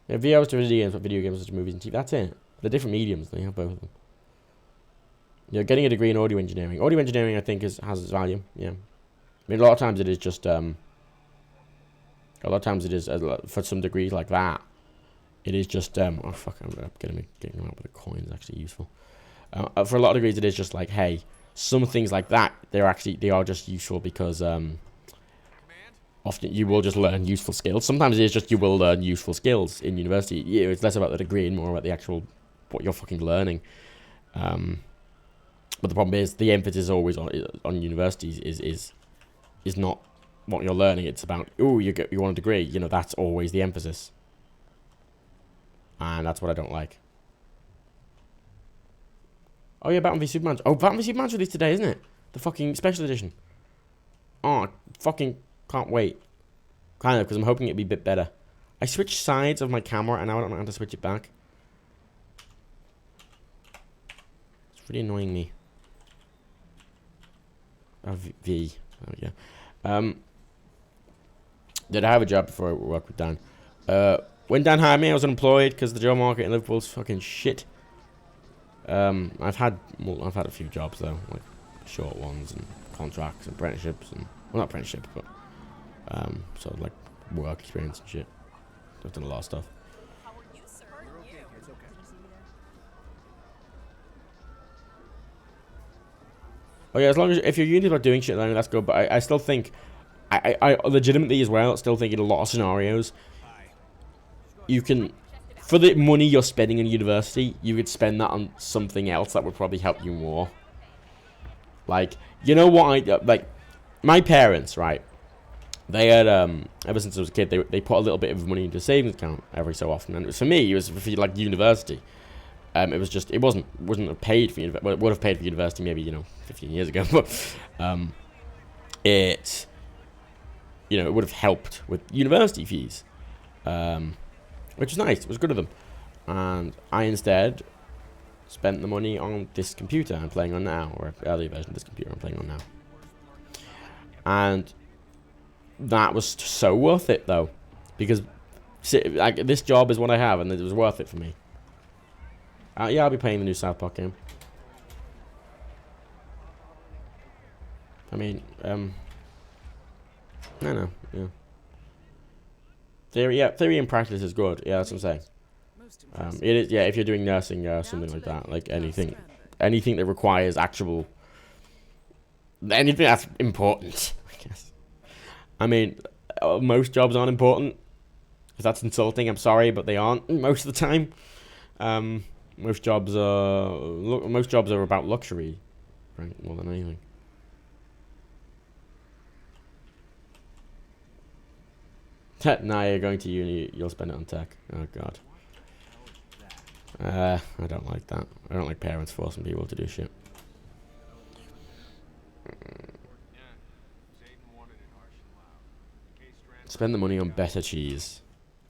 Yeah, VRs to video games, but video games such as movies and TV. That's it. They're different mediums. They have both of them. Yeah, getting a degree in audio engineering. Audio engineering, I think, has its value. Yeah. I mean, a lot of times it is just a lot of times it is for some degrees like that. It is just oh fuck, I'm getting out with the coins. Actually useful. For a lot of degrees, it is just like, hey, some things like that they are just useful because often you will just learn useful skills. Sometimes it is just you will learn useful skills in university. Yeah, it's less about the degree and more about the actual what you're fucking learning. But the problem is the emphasis always on universities is not what you're learning. It's about, oh, you want a degree. You know, that's always the emphasis. And that's what I don't like. Oh yeah, Batman v Superman. Oh, Batman v Superman's released today, isn't it? The fucking special edition. Oh, I fucking can't wait. Kind of, because I'm hoping it'll be a bit better. I switched sides of my camera and now I don't know how to switch it back. It's really annoying me. Oh, V. Oh, yeah. Did I have a job before I worked with Dan? When Dan hired me, I was unemployed because the job market in Liverpool's fucking shit. I've had a few jobs though, like short ones and contracts and apprenticeships and well, not apprenticeships, but sort of like work experience and shit. I've done a lot of stuff. Oh yeah, as long as if your units are doing shit, then that's good. But I still think, I legitimately as well, still think in a lot of scenarios, you can, for the money you're spending in university, you could spend that on something else that would probably help you more. Like, you know what like, my parents, right? They had, ever since I was a kid, they put a little bit of money into a savings account every so often. And it was, for me, it was for like university. It was just, it wasn't paid for university. Well, it would have paid for university maybe, 15 years ago. But it would have helped with university fees. Which was nice. It was good of them. And I instead spent the money on this computer I'm playing on now, or an earlier version of this computer I'm playing on now. And that was so worth it, though. Because like, this job is what I have, and it was worth it for me. Yeah, I'll be playing the new South Park game. I mean, no, yeah. Theory and practice is good. Yeah, that's what I'm saying. It is, yeah, if you're doing nursing or something like that, like anything that requires actual, anything that's important, I guess. I mean, most jobs aren't important. If that's insulting, I'm sorry, but they aren't most of the time. Most jobs are about luxury, right, more than anything. Now you're going to uni, you'll spend it on tech. Oh god. I don't like that. I don't like parents forcing people to do shit. Spend the money on better cheese.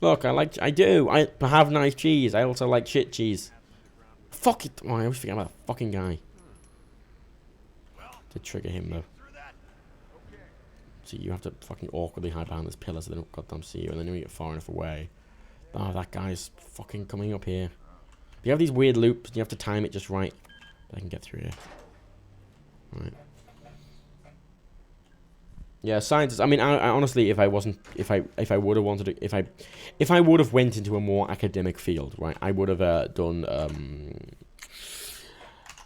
Look, I have nice cheese. I also like shit cheese. Fuck it. Oh, I always forget about that fucking guy. To trigger him though. So you have to fucking awkwardly hide behind this pillar so they don't goddamn see you, and then you get far enough away. Oh, that guy's fucking coming up here. You have these weird loops, and you have to time it just right. But I can get through here. Right. Yeah, scientists. I mean, I honestly, if I would have wanted to, if I would have went into a more academic field, right, I would have done.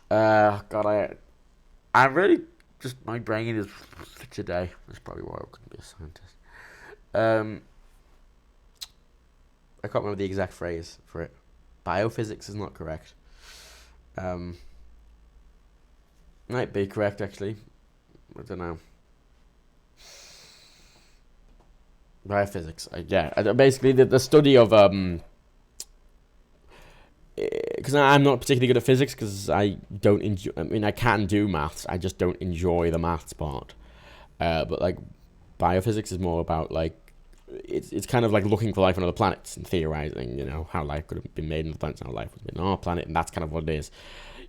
God, I really just my brain is today. That's probably why I couldn't be a scientist. I can't remember the exact phrase for it. Biophysics is not correct. Might be correct actually. I don't know. Biophysics. Yeah. Basically, the study of because I'm not particularly good at physics because I don't enjoy. I mean, I can do maths. I just don't enjoy the maths part. But like, biophysics is more about like, it's kind of like looking for life on other planets and theorizing, you know, how life could have been made on the planet, how life was made on our planet, and that's kind of what it is.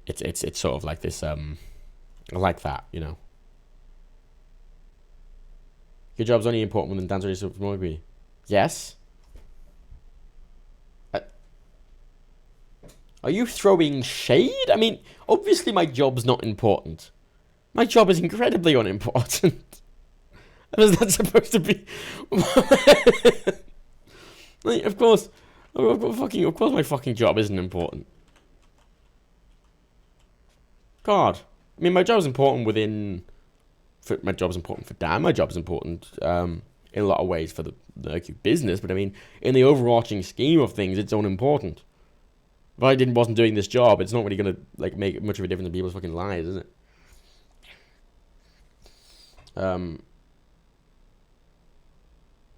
It's sort of like this like that, you know. Your job's only important when the dance race more agree. Yes. Are you throwing shade? I mean, obviously my job's not important. My job is incredibly unimportant. How is that supposed to be? Like, of course my fucking job isn't important. God. I mean, my job's important my job's important for Dan. My job's important in a lot of ways for the Acute business, but I mean, in the overarching scheme of things, it's unimportant. If I wasn't doing this job, it's not really gonna like make much of a difference in people's fucking lives, is it?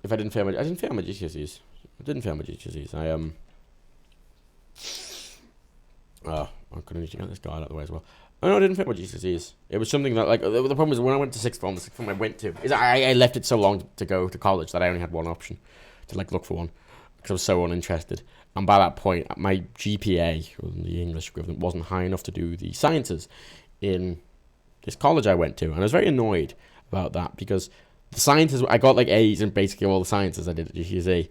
If I didn't fail my GCSEs. I didn't fail my GCSEs. I'm gonna need to get this guy out of the way as well. Oh no, I didn't fail my GCSEs. It was something that, like, the problem is when I went to sixth form, the sixth form I went to, is I left it so long to go to college that I only had one option to, like, look for one, because I was so uninterested. And by that point, my GPA, or the English equivalent, wasn't high enough to do the sciences in this college I went to. And I was very annoyed about that, because the sciences, I got, like, A's in basically all the sciences I did at GCSE.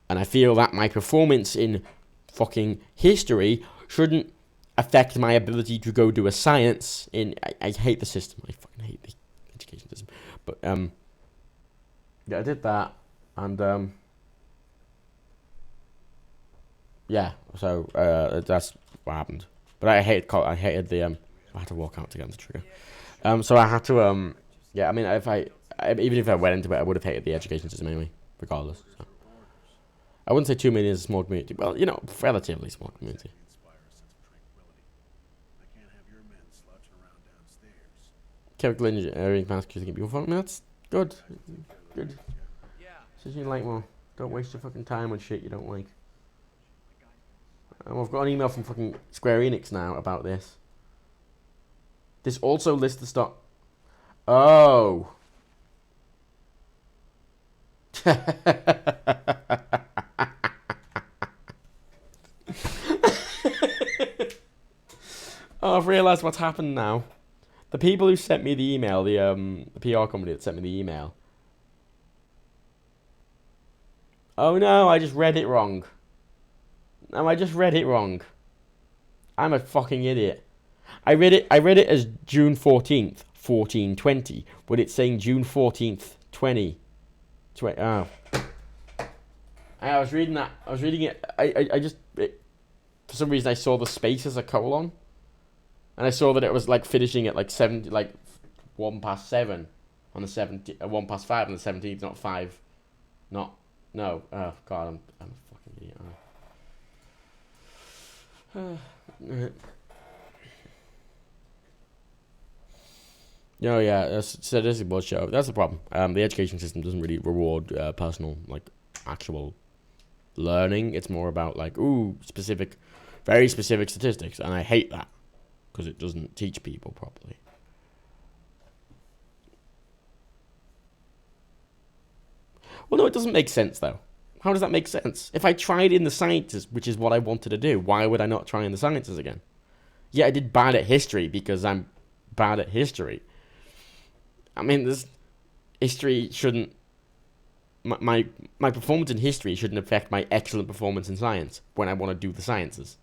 And I feel that my performance in fucking history shouldn't affect my ability to go do a science in... I hate the system. I fucking hate the education system. But, yeah, I did that. And, yeah, so, that's what happened. But I hated the, I had to walk out to get on the trigger. So I had to, yeah, I mean, even if I went into it, I would have hated the education system anyway, regardless. So. I wouldn't say 2 million is a small community. Well, you know, relatively small community. Chemical engineering master thinking people fun. That's good. Good. Says you like more. Don't waste your fucking time on shit you don't like. I've got an email from fucking Square Enix now about this. This also lists the stock. Oh. Oh, I've realised what's happened now. The people who sent me the email, the PR company that sent me the email. Oh no, I just read it wrong. No, I just read it wrong. I'm a fucking idiot. I read it as June 14th, 1420, but it's saying June 14th, 2020. Oh. I was reading that. I was reading it. I just... for some reason, I saw the space as a colon. And I saw that it was, like, finishing at, like, 1 past 7 on the 17th, 1 past 5 on the 17th, not 5. No. Oh, God, I'm a fucking idiot. No, yeah, so this is a bullshit show. That's the problem. The education system doesn't really reward personal, like, actual learning. It's more about, like, specific, very specific statistics, and I hate that. Because it doesn't teach people properly. Well, no, it doesn't make sense, though. How does that make sense? If I tried in the sciences, which is what I wanted to do, why would I not try in the sciences again? Yeah, I did bad at history because I'm bad at history. I mean, this history shouldn't... My performance in history shouldn't affect my excellent performance in science when I want to do the sciences.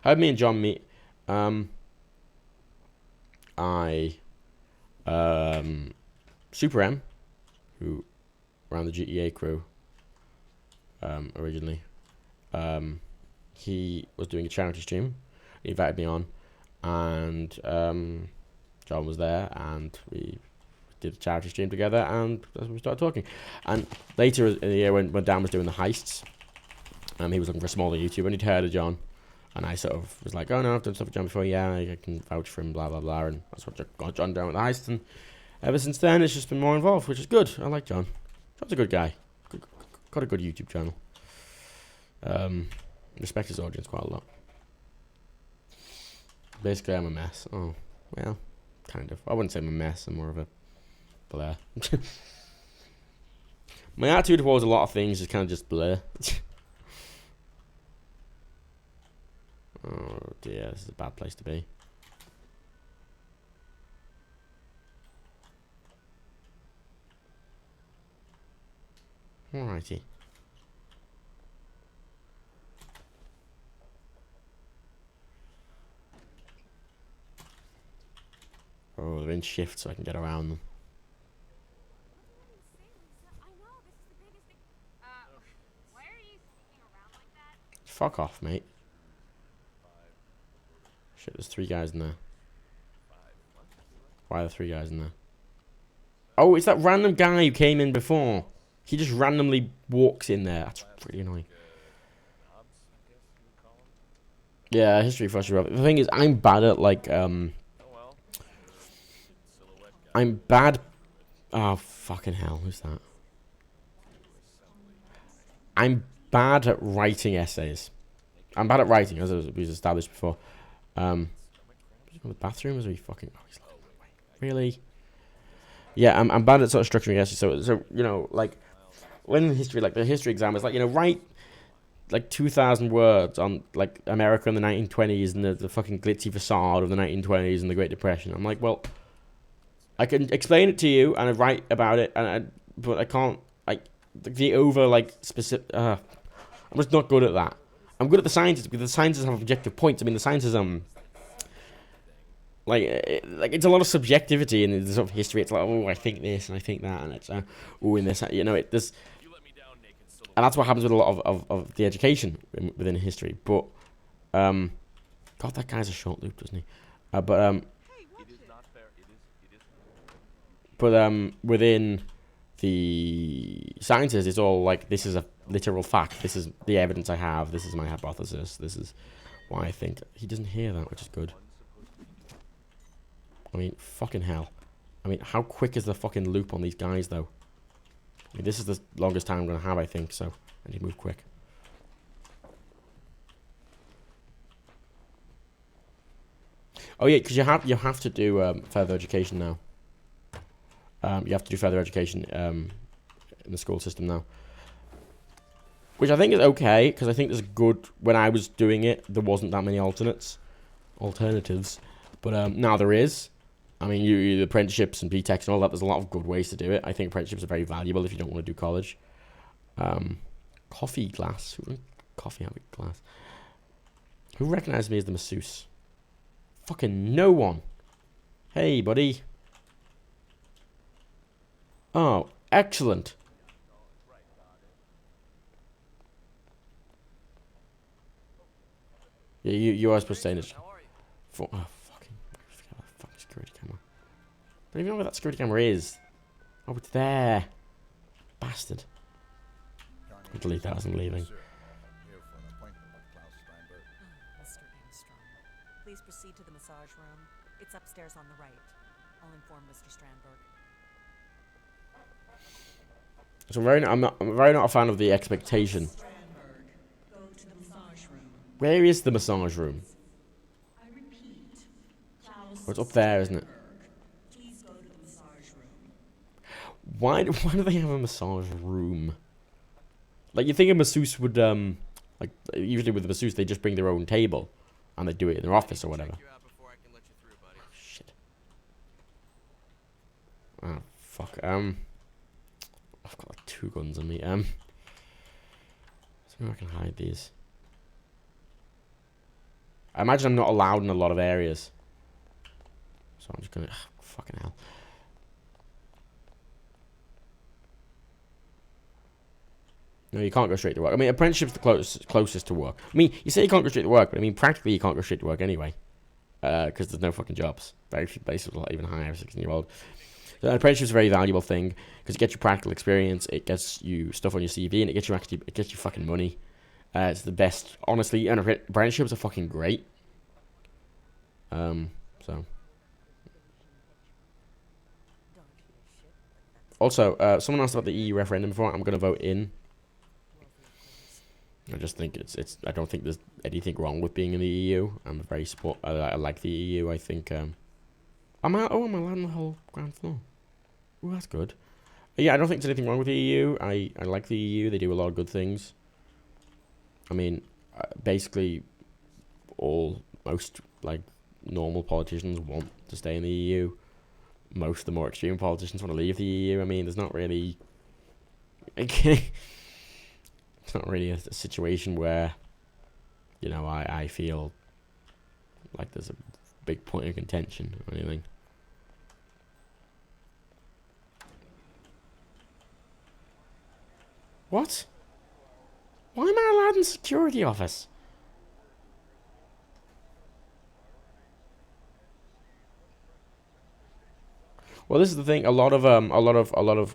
How did me and John meet? Super M, who ran the GTA crew, originally, he was doing a charity stream. He invited me on, and John was there, and we did a charity stream together, and that's when we started talking. And later in the year, when Dan was doing the heists, he was looking for a smaller YouTuber, and he'd heard of John. And I sort of was like, oh no, I've done stuff with John before, yeah, I can vouch for him, blah, blah, blah. And that's what got John down with the heist. And ever since then, it's just been more involved, which is good. I like John. John's a good guy. Got a good YouTube channel. Respect his audience quite a lot. Basically, I'm a mess. Oh, well, kind of. I wouldn't say I'm a mess. I'm more of a blur. My attitude towards a lot of things is kind of just blur. Oh dear, this is a bad place to be. Alrighty. Oh, they're in shift so I can get around them. Fuck off, mate. Shit, there's 3 guys in there. Why are there 3 guys in there? Oh, it's that random guy who came in before. He just randomly walks in there. That's pretty annoying. Yeah, history frustrating. The thing is, I'm bad at, like, I'm bad... Oh, fucking hell. Who's that? I'm bad at writing essays. I'm bad at writing, as was established before. Is he in the bathroom? Is he fucking... Oh, he's looking my way. Really? Yeah, I'm bad at sort of structuring essays. So you know, like, when in history, like, the history exam is like, you know, write, like, 2,000 words on, like, America in the 1920s and the fucking glitzy facade of the 1920s and the Great Depression. I'm like, well, I can explain it to you and I write about it, but I can't, like, the over, like, specific... I'm just not good at that. I'm good at the sciences because the sciences have objective points. I mean, the sciences, like it's a lot of subjectivity in the sort of history. It's like, oh, I think this and I think that, and it's oh, in this, you know, this, and that's what happens with a lot of the education within history. But God, that guy's a short loop, doesn't he? Within the sciences, it's all like, this is a literal fact. This is the evidence I have. This is my hypothesis. This is why I think. He doesn't hear that, which is good. I mean, fucking hell. I mean, how quick is the fucking loop on these guys, though? I mean, this is the longest time I'm going to have, I think, so I need to move quick. Oh, yeah, because you have to do further education now. You have to do further education in the school system now. Which I think is okay, because I think there's good... When I was doing it, there wasn't that many alternatives. But now there is. I mean, the apprenticeships and BTECs and all that, there's a lot of good ways to do it. I think apprenticeships are very valuable if you don't want to do college. Coffee glass. Coffee out of glass. Who recognized me as the masseuse? Fucking no one. Hey, buddy. Oh, excellent. Yeah, you are supposed to stay in this. Oh, fucking security camera. I don't even know where that security camera is. Oh, it's there. Bastard. I'll delete that as I'm leaving. Mr. Armstrong, please proceed to the massage room. It's upstairs on the right. I'll inform Mr. Strandberg. So I'm very not a fan of the expectation. Where is the massage room? Oh, it's up there, isn't it? Why do they have a massage room? Like, you think a masseuse would, like, usually with a masseuse, they just bring their own table, and they do it in their office or whatever. Oh, shit. Oh, fuck, I've got, like, 2 guns on me, so maybe I can hide these. I imagine I'm not allowed in a lot of areas. So I'm just gonna... fucking hell. No, you can't go straight to work. I mean, apprenticeship's the closest to work. I mean, you say you can't go straight to work, but I mean, practically you can't go straight to work anyway. Because there's no fucking jobs. Very few places will even hire a 16-year-old. So an apprenticeship's a very valuable thing, because it gets you practical experience, it gets you stuff on your CV, and it gets you fucking money. It's the best. Honestly, and apprenticeships are fucking great. So... Also, someone asked about the EU referendum before. I'm going to vote in. I just think it's. I don't think there's anything wrong with being in the EU. I'm very support. I like the EU. I think. I'm allowed on the whole ground floor. Oh, that's good. Yeah, I don't think there's anything wrong with the EU. I like the EU. They do a lot of good things. I mean, basically, most like normal politicians want to stay in the EU. Most of the more extreme politicians want to leave the EU. I mean, there's not really. It's not really a situation where, you know, I feel like there's a big point of contention or anything. What? Why am I allowed in the security office? Well, this is the thing. A lot of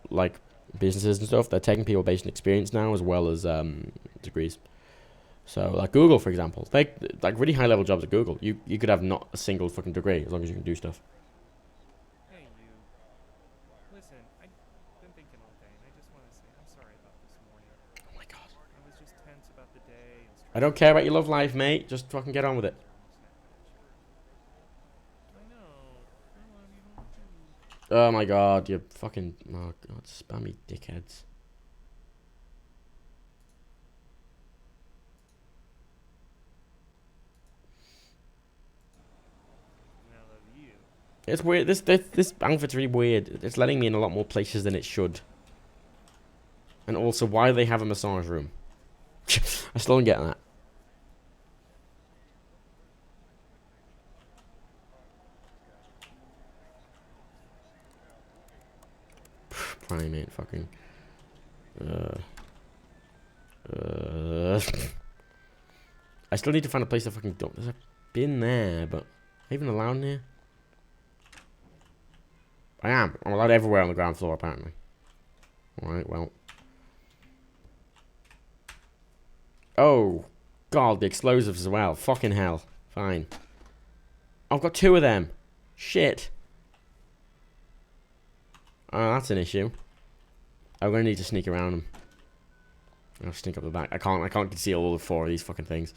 like businesses and stuff, they're taking people based on experience now as well as degrees. So, like Google, for example, like really high level jobs at Google, you could have not a single fucking degree as long as you can do stuff. Hey, you. Listen, I've been thinking all day, and I just want to say I'm sorry about this morning. Oh my god. I was just tense about the day. And I don't care about your love life, mate. Just fucking get on with it. I know. I love you, don't you? Oh my god, you fucking oh god, spammy dickheads. And I love you. It's weird. This outfit's really weird. It's letting me in a lot more places than it should. And also, why do they have a massage room? I still don't get that. Primate fucking. I still need to find a place to fucking dump. There's a bin there, but am I even allowed in here? I am. I'm allowed everywhere on the ground floor, apparently. Alright, well. Oh, God, the explosives as well. Fucking hell. Fine. I've got 2 of them. Shit. Oh, that's an issue. I'm gonna need to sneak around them. I'll sneak up the back. I can't conceal all 4 of these fucking things.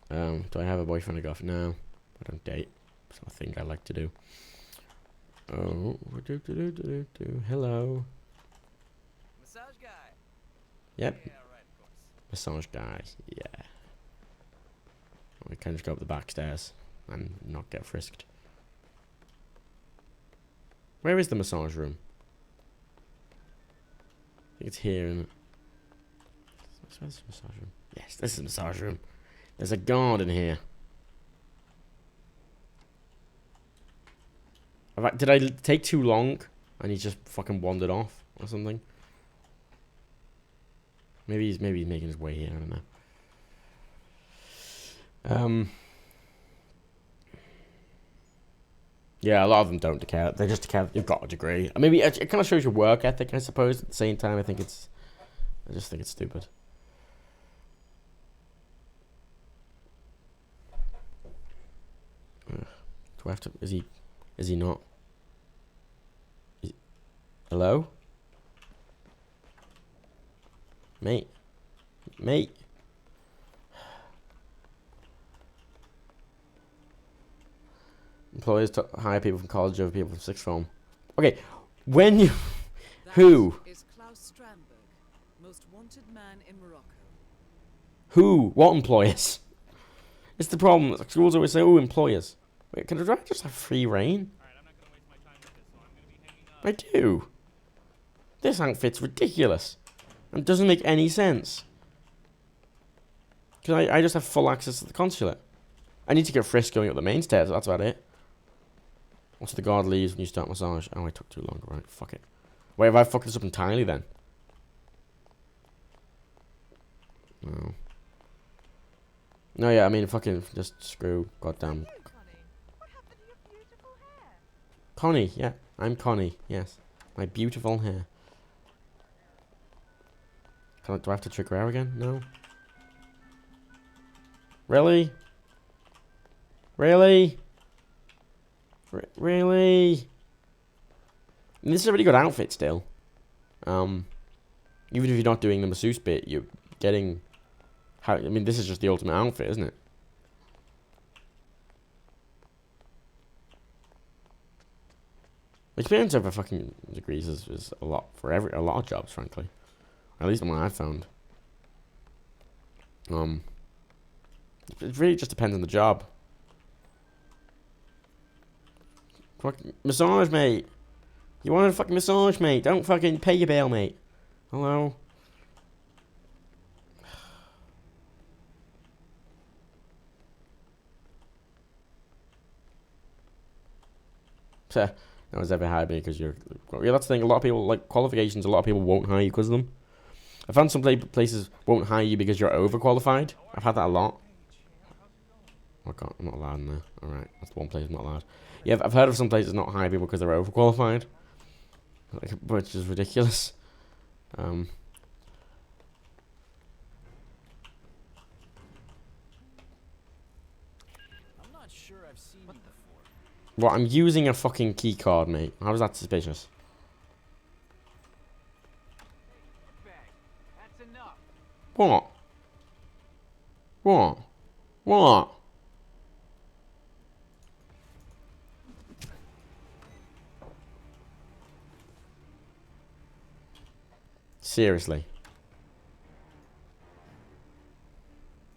Do I have a boyfriend to go off? No. I don't date. It's not a thing I like to do. Oh, hello. Massage guy. Yep. Yeah, right, of course. Massage guy. Yeah. We can just go up the back stairs and not get frisked. Where is the massage room? I think it's here, isn't it? Where's the massage room? Yes, this is the massage room. There's a guard in here. Did I take too long and he just fucking wandered off or something? Maybe he's making his way here. I don't know. Yeah, a lot of them don't care. They just care you've got a degree. Maybe it kind of shows your work ethic, I suppose. At the same time, I just think it's stupid. Do I have to? Is he not? Hello? Mate. Employers to hire people from college over people from sixth form. Okay, when you... Who? That is Klaus Strandberg, most wanted man in Morocco. Who? What employers? It's the problem. Schools always say, oh, employers. Wait, can I just have free reign? Alright, I'm not gonna waste my time with this, so I'm gonna be hanging up. I do. This outfit's ridiculous. And doesn't make any sense. Because I just have full access to the consulate. I need to get frisked going up the main stairs, that's about it. Once the guard leaves when you start massage. Oh, I took too long. Right, fuck it. Wait, have I fucked this up entirely then? No. No, yeah, I mean, fucking just screw goddamn. Connie, what happened to your beautiful hair? Connie, yeah. I'm Connie, yes. My beautiful hair. Do I have to trick her out again? No. Really? Really? Really? And this is a really good outfit still. Even if you're not doing the masseuse bit, you're getting... I mean, this is just the ultimate outfit, isn't it? Experience over fucking degrees is a lot for a lot of jobs, frankly. At least the one I've found. It really just depends on the job. Fucking massage, mate. You want a fucking massage, mate? Don't fucking pay your bill, mate. Hello. So, no one's ever hired me because you're... Yeah, that's the thing. A lot of people, like, qualifications, a lot of people won't hire you because of them. I found some places won't hire you because you're overqualified. I've had that a lot. Oh, God, I'm not allowed in there. Alright, that's the one place I'm not allowed. Yeah, I've heard of some places not hire people because they're overqualified. Like, which is ridiculous. I'm not sure I've seen you before. What, I'm using a fucking key card, mate. How is that suspicious? That's enough. What? What? What? Seriously.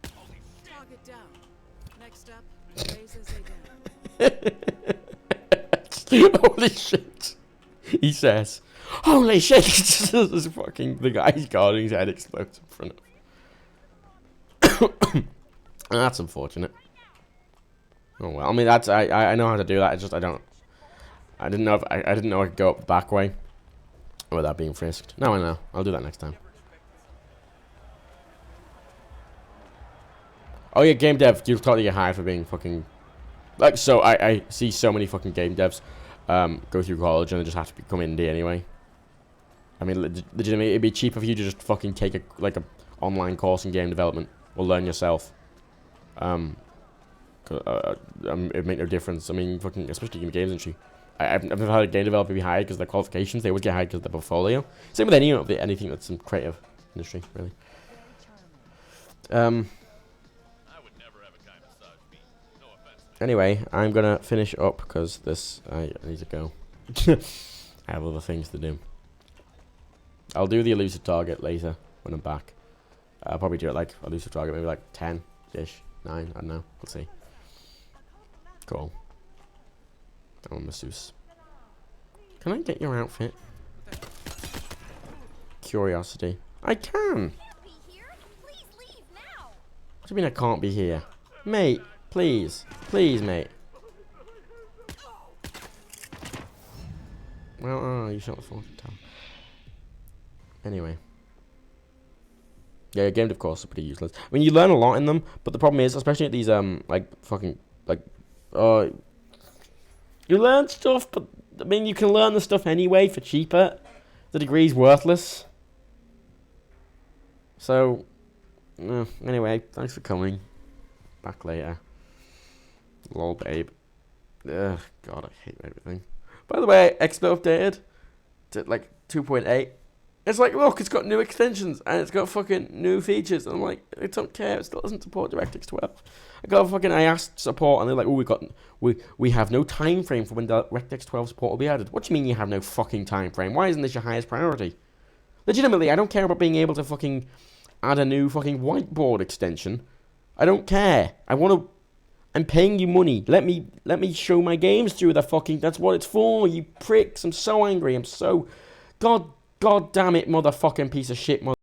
Target down. Next up, laser Zaydan. Holy shit. He says, holy shit. This fucking, the guy's guarding his head explodes in front of him. That's unfortunate. Oh well, I mean, that's, I know how to do that, it's just, I didn't know I didn't know I could go up the back way without being frisked. Now I know. I'll do that next time. Oh yeah, game dev. You'll totally get hired for being fucking... Like, so I see so many fucking game devs go through college and they just have to become indie anyway. I mean, legitimately, it'd be cheaper for you to just fucking take a online course in game development or learn yourself. It'd make no difference. I mean, fucking, especially in the games industry. I've never had a game developer be hired because of their qualifications. They always get hired because of their portfolio. Same with anything that's in creative industry, really. I would never have a guy massage me. No offense. Anyway, I'm gonna finish up because I need to go. I have other things to do. I'll do the elusive target later when I'm back. I'll probably do it like elusive target, maybe like 10-ish, 9. I don't know. We'll see. Cool. I'm a masseuse. Can I get your outfit? Curiosity. I can! What do you mean I can't be here? Mate, please. Please, mate. Well, oh, you shot the fortune tower. Anyway. Yeah, game dev courses are pretty useless. I mean, you learn a lot in them, but the problem is, especially at these, you learn stuff, but, I mean, you can learn the stuff anyway for cheaper. The degree's worthless. So, anyway, thanks for coming. Back later. Lol, babe. Ugh, God, I hate everything. By the way, XSplit updated to, 2.8. It's like, look, it's got new extensions, and it's got fucking new features. And I'm like, I don't care, it still doesn't support DirectX 12. I asked support, and they're like, oh, we have no time frame for when DirectX 12 support will be added. What do you mean you have no fucking time frame? Why isn't this your highest priority? Legitimately, I don't care about being able to fucking add a new fucking whiteboard extension. I don't care. I'm paying you money. Let me show my games through the fucking, that's what it's for, you pricks. I'm so angry. I'm so, God damn it, motherfucking piece of shit,